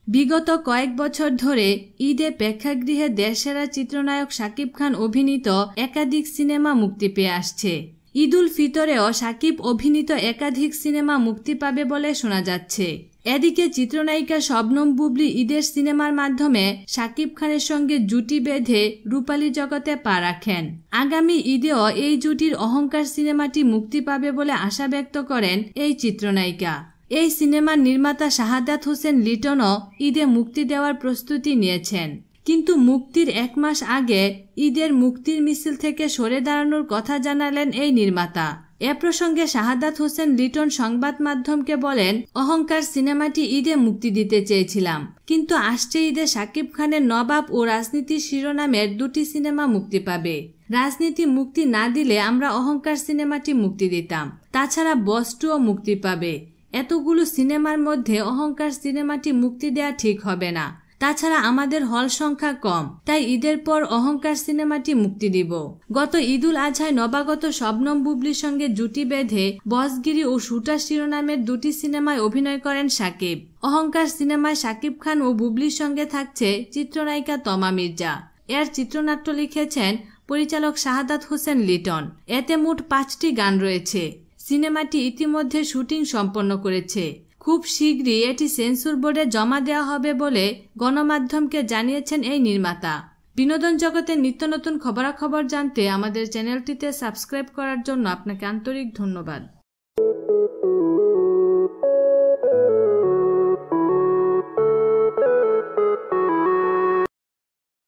বিগত কয়েক বছর ধরে ঈদে প্রেক্ষাগৃহে দেশসেরা চিত্রনায়ক শাকিব খান অভিনীত একাধিক সিনেমা মুক্তি পেয়ে আসছে। ঈদ উল ফিতরেও শাকিব অভিনীত একাধিক সিনেমা মুক্তি পাবে বলে শোনা যাচ্ছে। এদিকে চিত্রনায়িকা শবনম বুবলী ঈদের সিনেমার মাধ্যমে শাকিব খানের সঙ্গে জুটি বেঁধে রূপালী জগতে পা রাখেন। আগামী ঈদেও এই জুটির অহংকার সিনেমাটি মুক্তি পাবে বলে আশা ব্যক্ত করেন এই চিত্রনায়িকা। এই সিনেমার নির্মাতা শাহাদাত হোসেন লিটনও ঈদে মুক্তি দেওয়ার প্রস্তুতি নিয়েছেন, কিন্তু মুক্তির এক মাস আগে ঈদের মুক্তির মিছিল থেকে সরে দাঁড়ানোর কথা জানালেন এই নির্মাতা। এ প্রসঙ্গে শাহাদাত হোসেন লিটন সংবাদ মাধ্যমকে বলেন, অহংকার সিনেমাটি ঈদে মুক্তি দিতে চেয়েছিলাম, কিন্তু আসছে ঈদে শাকিব খানের নবাব ও রাজনীতি শিরোনামের দুটি সিনেমা মুক্তি পাবে। রাজনীতি মুক্তি না দিলে আমরা অহংকার সিনেমাটি মুক্তি দিতাম। তাছাড়া বস 2ও মুক্তি পাবে। এতগুলো সিনেমার মধ্যে অহংকার সিনেমাটি মুক্তি দেয়া ঠিক হবে না। তাছাড়া আমাদের হল সংখ্যা কম, তাই ঈদের পর অহংকার সিনেমাটি মুক্তি দিব। গত ঈদ উল আজহায় নবাগত শবনম বুবলীর সঙ্গে জুটি বেঁধে বসগিরি ও শুটার শিরোনামের দুটি সিনেমায় অভিনয় করেন শাকিব। অহংকার সিনেমায় শাকিব খান ও বুবলীর সঙ্গে থাকছে চিত্রনায়িকা তমা মির্জা। এর চিত্রনাট্য লিখেছেন পরিচালক শাহাদাত হোসেন লিটন। এতে মোট 5টি গান রয়েছে। সিনেমাটি ইতিমধ্যে শুটিং সম্পন্ন করেছে। খুব শীঘ্রই এটি সেন্সর বোর্ডে জমা দেওয়া হবে বলে গণমাধ্যমকে জানিয়েছেন এই নির্মাতা। বিনোদন জগতের নিত্য নতুন খবরাখবর জানতে আমাদের চ্যানেলটিতে সাবস্ক্রাইব করার জন্য আপনাকে আন্তরিক ধন্যবাদ।